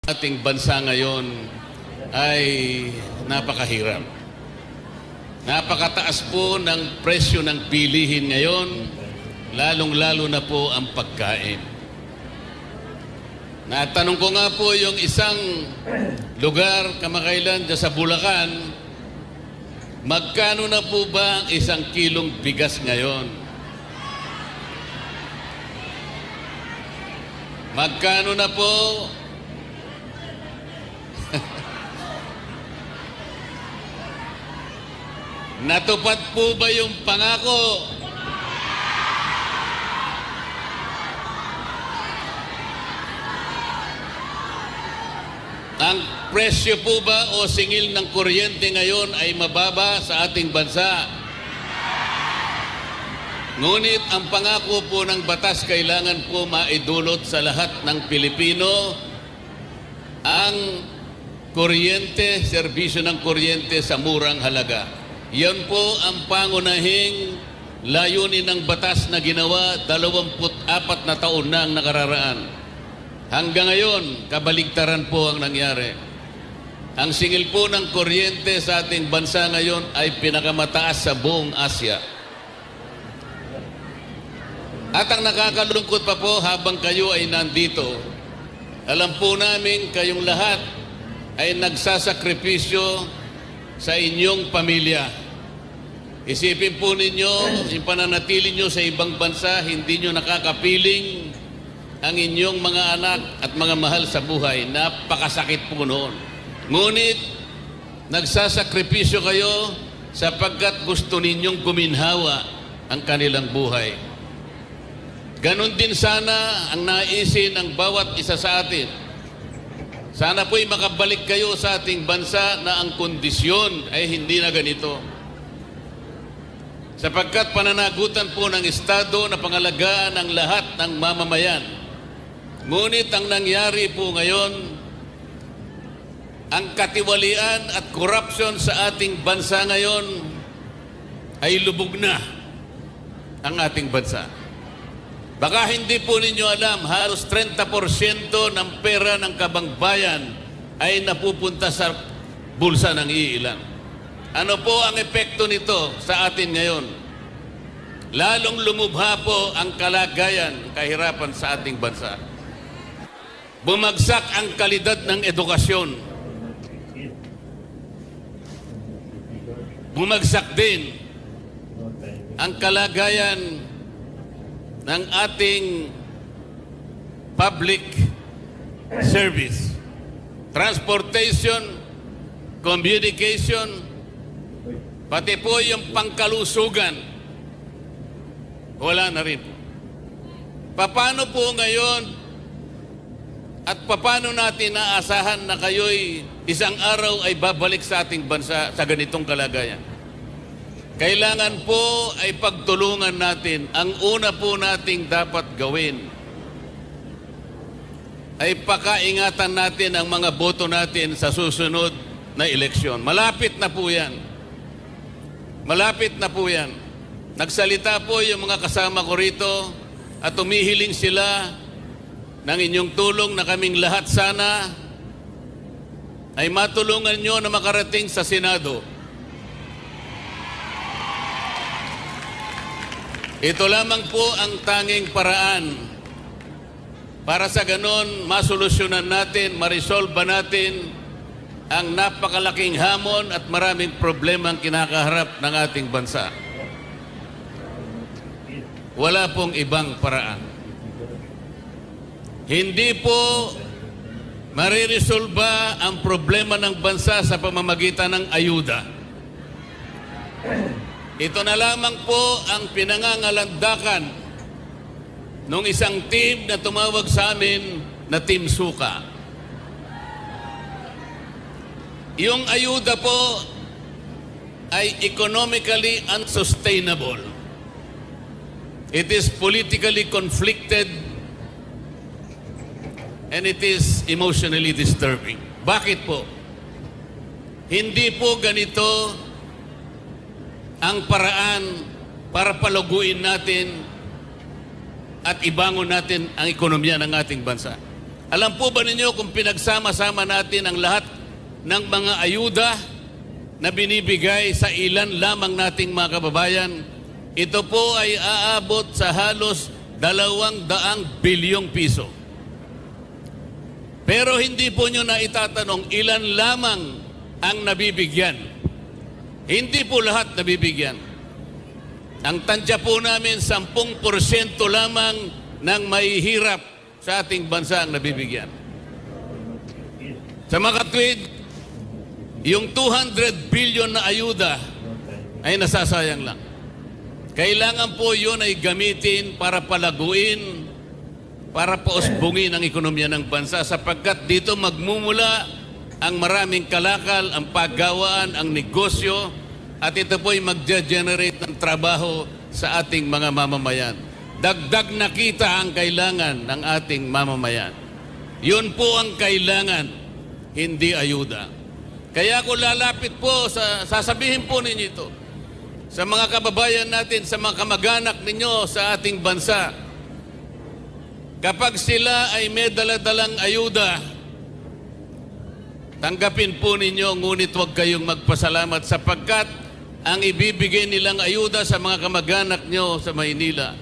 Ating bansa ngayon ay napakahirap. Napakataas po ng presyo ng bilihin ngayon, lalong-lalo na po ang pagkain. Natanong ko nga po yung isang lugar kamakailan dyan sa Bulacan, magkano na po ba ang 1 kilong bigas ngayon? Magkano na po? Natupad po ba yung pangako? Ang presyo po ba o singil ng kuryente ngayon ay mababa sa ating bansa? Ngunit ang pangako po ng batas kailangan po maidulot sa lahat ng Pilipino ang kuryente, serbisyo ng kuryente sa murang halaga. Yan po ang pangunahing layunin ng batas na ginawa 24 na taon na ang nakararaan. Hanggang ngayon, kabaligtaran po ang nangyari. Ang singil po ng kuryente sa ating bansa ngayon ay pinakamataas sa buong Asya. At ang nakakalungkot pa po habang kayo ay nandito, alam po namin kayong lahat ay nagsasakripisyo sa inyong pamilya. Isipin po ninyo, yung pananatili nyo sa ibang bansa, hindi nyo nakakapiling ang inyong mga anak at mga mahal sa buhay. Napakasakit po noon. Ngunit, nagsasakripisyo kayo sapagkat gusto ninyong guminhawa ang kanilang buhay. Ganon din sana ang naisin ng bawat isa sa atin. Sana po'y makabalik kayo sa ating bansa na ang kondisyon ay hindi na ganito. Sapagkat pananagutan po ng Estado na pangalagaan ang lahat ng mamamayan. Ngunit ang nangyari po ngayon, ang katiwalian at korupsyon sa ating bansa ngayon ay lubog na ang ating bansa. Baka hindi po ninyo alam, halos 30% ng pera ng kabangbayan ay napupunta sa bulsa ng iilan. Ano po ang epekto nito sa atin ngayon? Lalong lumubha po ang kalagayan, kahirapan sa ating bansa. Bumagsak ang kalidad ng edukasyon. Bumagsak din ang kalagayan ng ating public service, transportation, communication, pati po yung pangkalusugan, wala na rin. Paano po ngayon at paano natin naasahan na kayo'y isang araw ay babalik sa ating bansa sa ganitong kalagayan? Kailangan po ay pagtulungan natin. Ang una po nating dapat gawin ay pakaingatan natin ang mga boto natin sa susunod na eleksyon. Malapit na po yan. Malapit na po yan. Nagsalita po yung mga kasama ko rito at umihiling sila ng inyong tulong na kaming lahat sana ay matulungan nyo na makarating sa Senado. Ito lamang po ang tanging paraan para sa ganon masolusyonan natin, marisolba natin ang napakalaking hamon at maraming problema ang kinakaharap ng ating bansa. Wala pong ibang paraan. Hindi po mariresolba ang problema ng bansa sa pamamagitan ng ayuda. Ito na lamang po ang pinangangalandakan nung isang team na tumawag sa amin na Team Suka. Yung ayuda po ay economically unsustainable. It is politically conflicted and it is emotionally disturbing. Bakit po? Hindi po ganito ang paraan para paluguin natin at ibangon natin ang ekonomiya ng ating bansa. Alam po ba ninyo kung pinagsama-sama natin ang lahat ng mga ayuda na binibigay sa ilan lamang nating mga kababayan, ito po ay aabot sa halos 200 bilyong piso. Pero hindi po nyo na itatanong ilan lamang ang nabibigyan. Hindi po lahat nabibigyan. Ang tansya po namin, 10% lamang ng mahihirap sa ating bansa ang nabibigyan. Sa mga katwid, yung 200 billion na ayuda ay nasasayang lang. Kailangan po yun ay gamitin para palaguin, para pausbungin ang ekonomiya ng bansa sapagkat dito magmumula ang maraming kalakal, ang paggawaan, ang negosyo at ito po ay mag-generate ng trabaho sa ating mga mamamayan. Dagdag na kita ang kailangan ng ating mamamayan. Yun po ang kailangan, hindi ayuda. Kaya ako lalapit po, sasabihin po ninyo ito, sa mga kababayan natin, sa mga kamag-anak ninyo sa ating bansa, kapag sila ay may daladalang ayuda, tanggapin po ninyo, ngunit huwag kayong magpasalamat sapagkat ang ibibigay nilang ayuda sa mga kamag-anak nyo sa Maynila,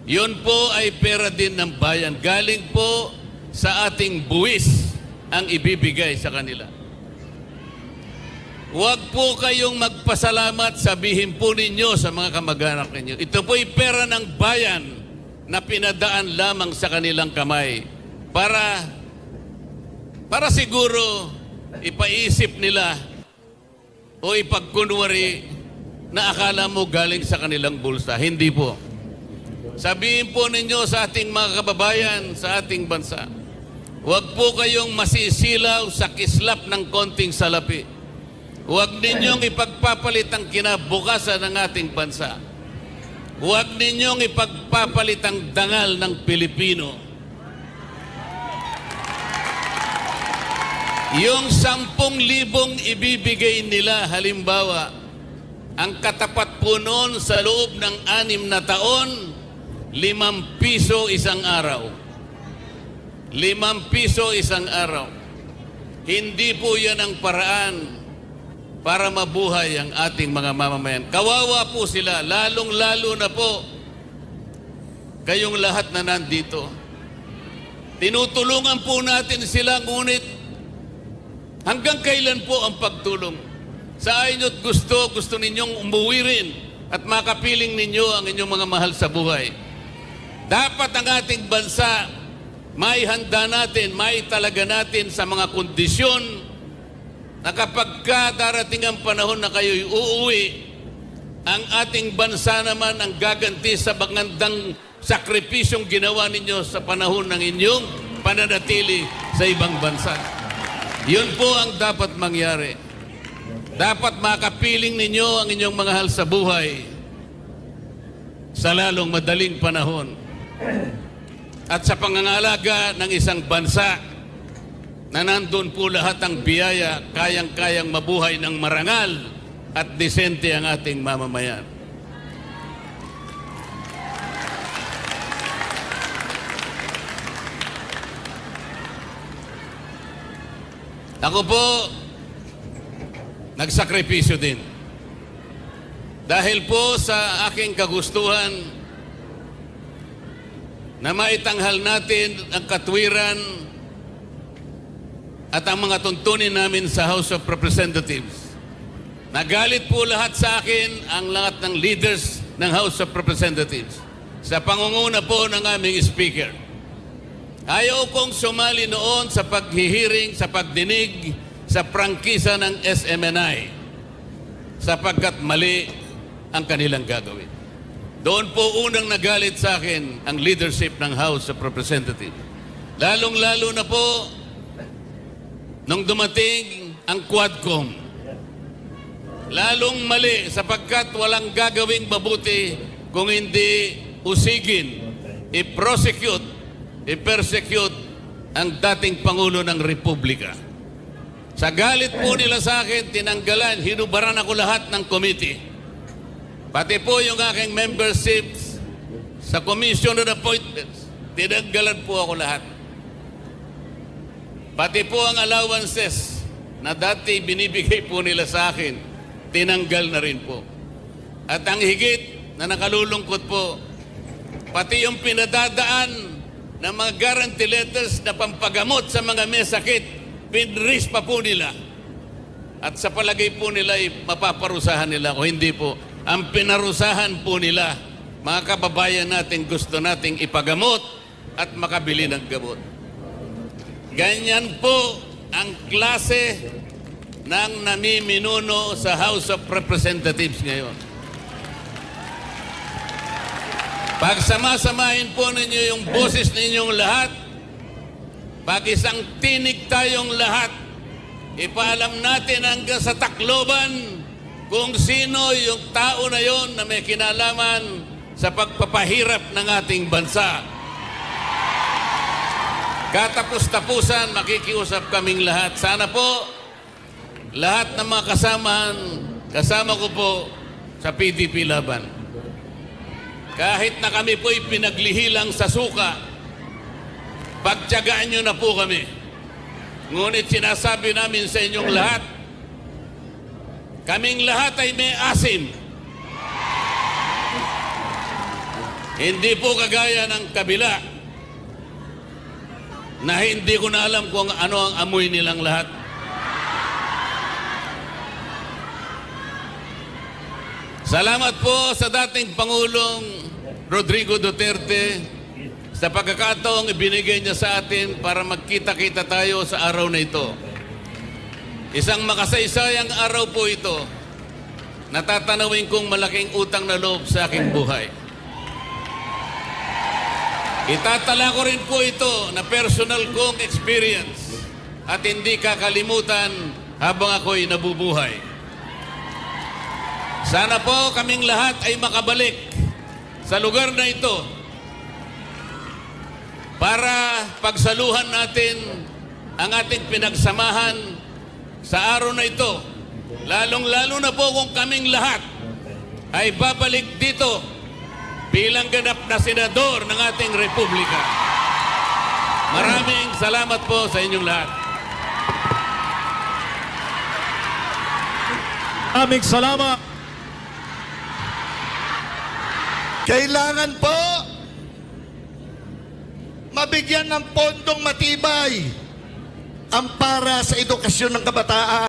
yun po ay pera din ng bayan. Galing po sa ating buwis ang ibibigay sa kanila. Huwag po kayong magpasalamat, sabihin po ninyo sa mga kamag-anak ninyo, ito po ay pera ng bayan na pinadaan lamang sa kanilang kamay para siguro ipaisip nila o ipagkunwari na akala mo galing sa kanilang bulsa. Hindi po. Sabihin po ninyo sa ating mga kababayan sa ating bansa, huwag po kayong masisilaw sa kislap ng konting salapi. Huwag ninyong ipagpapalit ang kinabukasan ng ating bansa. Huwag ninyong ipagpapalit ang dangal ng Pilipino. Yung 10,000 ibibigay nila, halimbawa, ang katapat po noon sa loob ng 6 na taon, 5 piso isang araw. 5 piso isang araw. Hindi po yan ang paraan para mabuhay ang ating mga mamamayan. Kawawa po sila, lalong-lalo na po kayong lahat na nandito. Tinutulungan po natin sila, ngunit hanggang kailan po ang pagtulong? Sa inyo't gusto ninyong umuwi rin at makapiling ninyo ang inyong mga mahal sa buhay. Dapat ang ating bansa maihanda natin, maitalaga natin sa mga kondisyon na kapag darating ang panahon na kayo'y uuwi, ang ating bansa naman ang gaganti sa magandang sakripisyong ginawa ninyo sa panahon ng inyong pananatili sa ibang bansa. Yun po ang dapat mangyari. Dapat makapiling ninyo ang inyong mga mahal sa buhay sa lalong madaling panahon. At sa pangangalaga ng isang bansa na nandun po lahat ang biyaya, kayang-kayang mabuhay ng marangal at disente ang ating mamamayan. Ako po, nagsakripisyo din. Dahil po sa aking kagustuhan na maitanghal natin ang katwiran at ang mga tuntunin namin sa House of Representatives. Nagalit po lahat sa akin, ang lahat ng leaders ng House of Representatives sa pangunguna po ng aming speaker. Ayaw kong sumali noon sa paghihiring, sa pagdinig sa prangkisa ng SMNI sapagkat mali ang kanilang gagawin. Doon po unang nagalit sa akin ang leadership ng House of Representatives. Lalong-lalo na po nung dumating ang Quadcom. Lalong mali sapagkat walang gagawing mabuti kung hindi usigin, i-prosecute, i-persecute ang dating Pangulo ng Republika. Sa galit po nila sa akin, tinanggalan, hinubaran ako lahat ng committee. Pati po yung aking memberships sa Commission on Appointments, tinanggalan po ako lahat. Pati po ang allowances na dati binibigay po nila sa akin, tinanggal na rin po. At ang higit na nakalulungkot po, pati yung pinadadaan ng mga guarantee letters na pampagamot sa mga may sakit, pinris pa po nila. At sa palagay po nila ay mapaparusahan nila o hindi po. Ang pinarusahan po nila, mga kababayan natin gusto nating ipagamot at makabili ng gamot. Ganyan po ang klase ng namiminuno sa House of Representatives ngayon. Pagsamasamahin po ninyo yung boses ninyong lahat, pag isang tinig tayong lahat, ipaalam natin hanggang sa Tacloban kung sino yung tao na yon na may kinalaman sa pagpapahirap ng ating bansa. Katapos-tapusan, makikiusap kaming lahat. Sana po, lahat ng mga kasama ko po sa PDP Laban. Kahit na kami po'y pinaglihilang sa suka, pagtiyagaan nyo na po kami. Ngunit sinasabi namin sa inyong lahat, kaming lahat ay may asim. Hindi po kagaya ng kabila, na hindi ko na alam kung ano ang amoy nilang lahat. Salamat po sa dating Pangulong Rodrigo Duterte sa pagkakataong ibinigay niya sa atin para magkita-kita tayo sa araw na ito. Isang makasaysayang araw po ito. Natatanawin kong malaking utang na loob sa aking buhay. Itatala ko rin po ito na personal kong experience at hindi kakalimutan habang ako'y nabubuhay. Sana po kaming lahat ay makabalik sa lugar na ito para pagsaluhan natin ang ating pinagsamahan sa araw na ito. Lalong-lalo na po kung kaming lahat ay babalik dito bilang ganap na senador ng ating Republika. Maraming salamat po sa inyong lahat. Aming salamat. Kailangan po mabigyan ng pondong matibay ang para sa edukasyon ng kabataan.